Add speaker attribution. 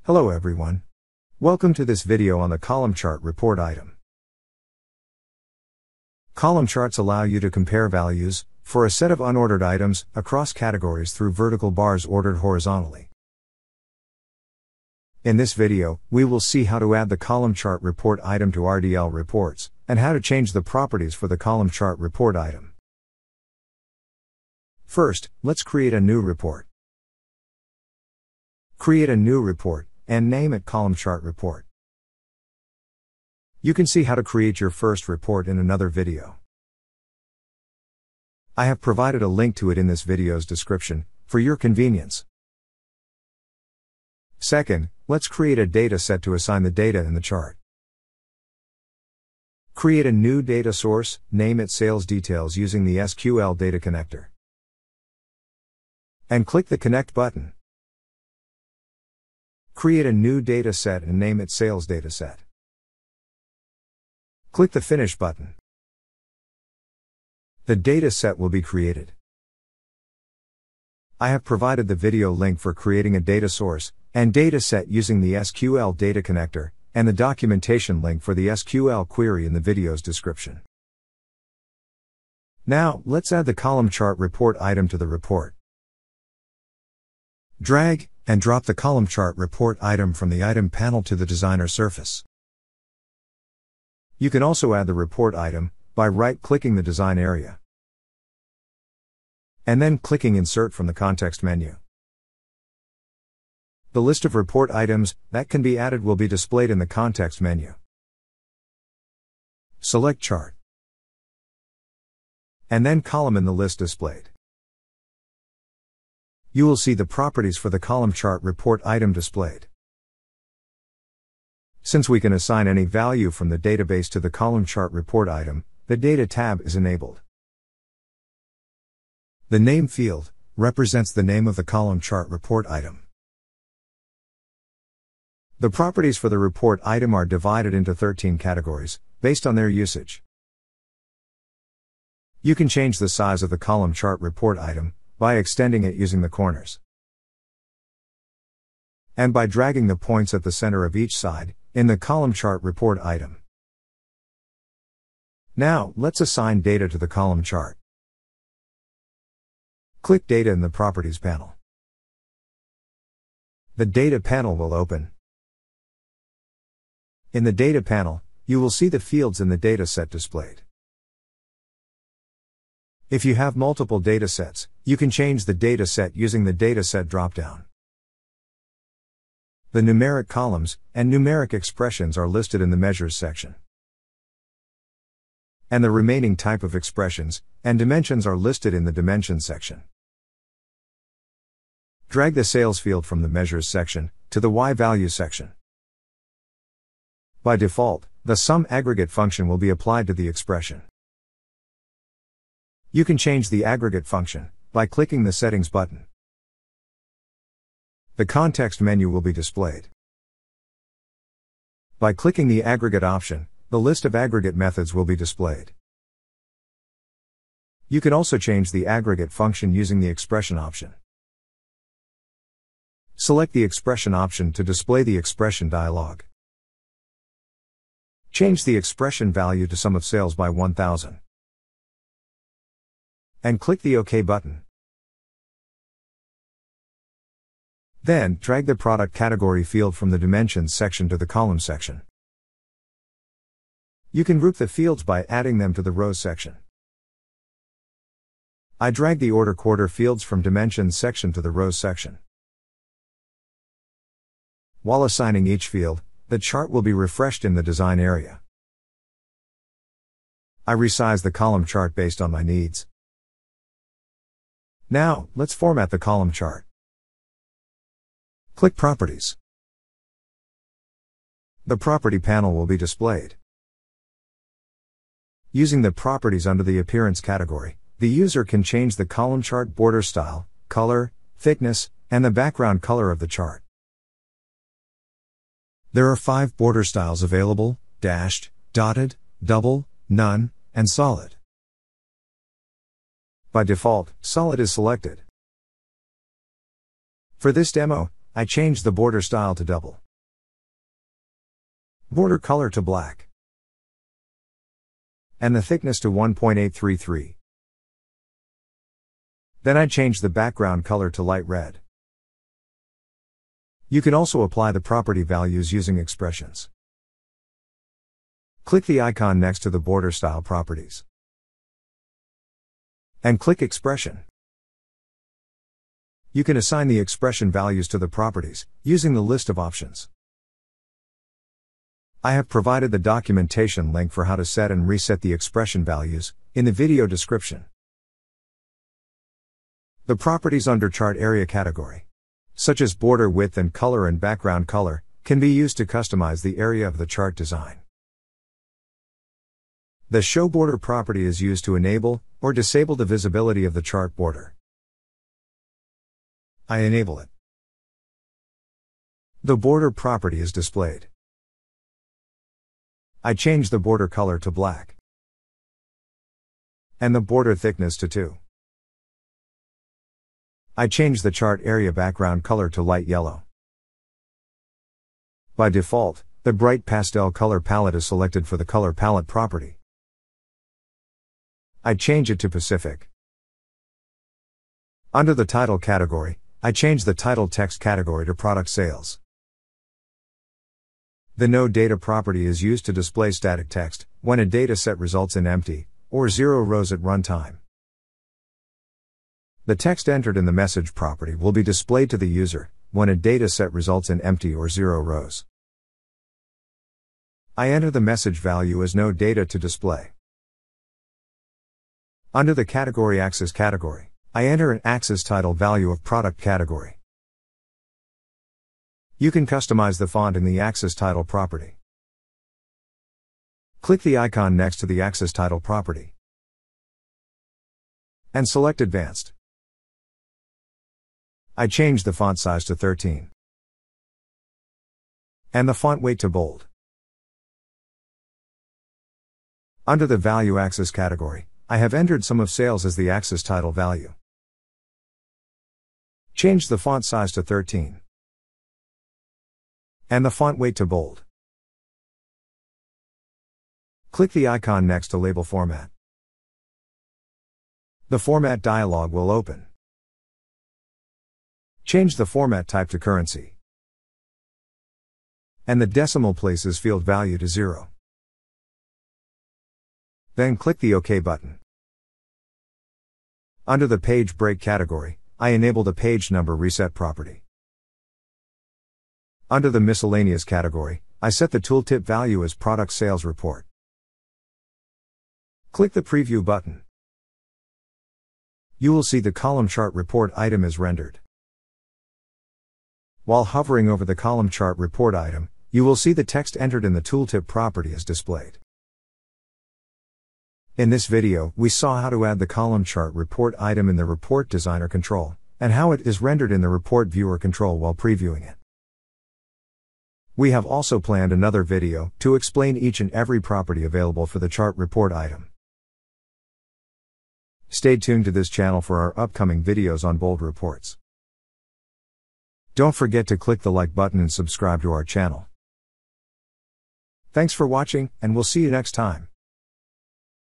Speaker 1: Hello everyone. Welcome to this video on the column chart report item. Column charts allow you to compare values for a set of unordered items across categories through vertical bars ordered horizontally. In this video, we will see how to add the column chart report item to RDL reports, and how to change the properties for the column chart report item. First, let's create a new report. Create a new report, and name it column chart report. You can see how to create your first report in another video. I have provided a link to it in this video's description, for your convenience. Second, let's create a data set to assign the data in the chart. Create a new data source, name it sales details using the SQL data connector. And click the Connect button. Create a new data set and name it Sales Dataset. Click the Finish button. The data set will be created. I have provided the video link for creating a data source and data set using the SQL data connector, and the documentation link for the SQL query in the video's description. Now, let's add the column chart report item to the report. Drag and drop the column chart report item from the item panel to the designer surface. You can also add the report item by right-clicking the design area and then clicking Insert from the context menu. The list of report items that can be added will be displayed in the context menu. Select Chart and then Column in the list displayed. You will see the properties for the column chart report item displayed. Since we can assign any value from the database to the column chart report item, the Data tab is enabled. The name field represents the name of the column chart report item. The properties for the report item are divided into 13 categories, based on their usage. You can change the size of the column chart report item by extending it using the corners, and by dragging the points at the center of each side in the column chart report item. Now, let's assign data to the column chart. Click Data in the Properties panel. The Data panel will open. In the Data panel, you will see the fields in the data set displayed. If you have multiple datasets, you can change the dataset using the Dataset dropdown. The numeric columns and numeric expressions are listed in the Measures section. And the remaining type of expressions and dimensions are listed in the Dimensions section. Drag the Sales field from the Measures section to the Y-Value section. By default, the sum aggregate function will be applied to the expression. You can change the aggregate function by clicking the Settings button. The context menu will be displayed. By clicking the Aggregate option, the list of aggregate methods will be displayed. You can also change the aggregate function using the Expression option. Select the Expression option to display the expression dialog. Change the expression value to sum of sales by 1000. And click the OK button. Then, drag the product category field from the Dimensions section to the Column section. You can group the fields by adding them to the Rows section. I drag the Order Quarter fields from Dimensions section to the Rows section. While assigning each field, the chart will be refreshed in the design area. I resize the column chart based on my needs. Now, let's format the column chart. Click Properties. The Property panel will be displayed. Using the properties under the Appearance category, the user can change the column chart border style, color, thickness, and the background color of the chart. There are 5 border styles available: dashed, dotted, double, none, and solid. By default, solid is selected. For this demo, I change the border style to double. Border color to black. And the thickness to 1.833. Then I change the background color to light red. You can also apply the property values using expressions. Click the icon next to the border style properties. And click Expression. You can assign the expression values to the properties, using the list of options. I have provided the documentation link for how to set and reset the expression values, in the video description. The properties under Chart Area category, such as border width and background color, can be used to customize the area of the chart design. The Show Border property is used to enable or disable the visibility of the chart border. I enable it. The border property is displayed. I change the border color to black and the border thickness to 2. I change the chart area background color to light yellow. By default, the bright pastel color palette is selected for the color palette property. I change it to Pacific. Under the title category, I change the title text category to product sales. The No Data property is used to display static text when a data set results in empty or 0 rows at runtime. The text entered in the message property will be displayed to the user when a data set results in empty or 0 rows. I enter the message value as no data to display. Under the Category Axis category, I enter an axis title value of product category. You can customize the font in the axis title property. Click the icon next to the axis title property and select Advanced. I change the font size to 13 and the font weight to bold. Under the Value Axis category, I have entered sum of sales as the axis title value. Change the font size to 13 and the font weight to bold. Click the icon next to Label Format. The Format dialog will open. Change the format type to currency and the decimal places field value to 0. Then click the OK button. Under the Page Break category, I enable the Page Number Reset property. Under the Miscellaneous category, I set the tooltip value as Product Sales Report. Click the Preview button. You will see the column chart report item is rendered. While hovering over the column chart report item, you will see the text entered in the tooltip property is displayed. In this video, we saw how to add the column chart report item in the Report Designer control, and how it is rendered in the Report Viewer control while previewing it. We have also planned another video to explain each and every property available for the chart report item. Stay tuned to this channel for our upcoming videos on bold reports. Don't forget to click the like button and subscribe to our channel. Thanks for watching, and we'll see you next time.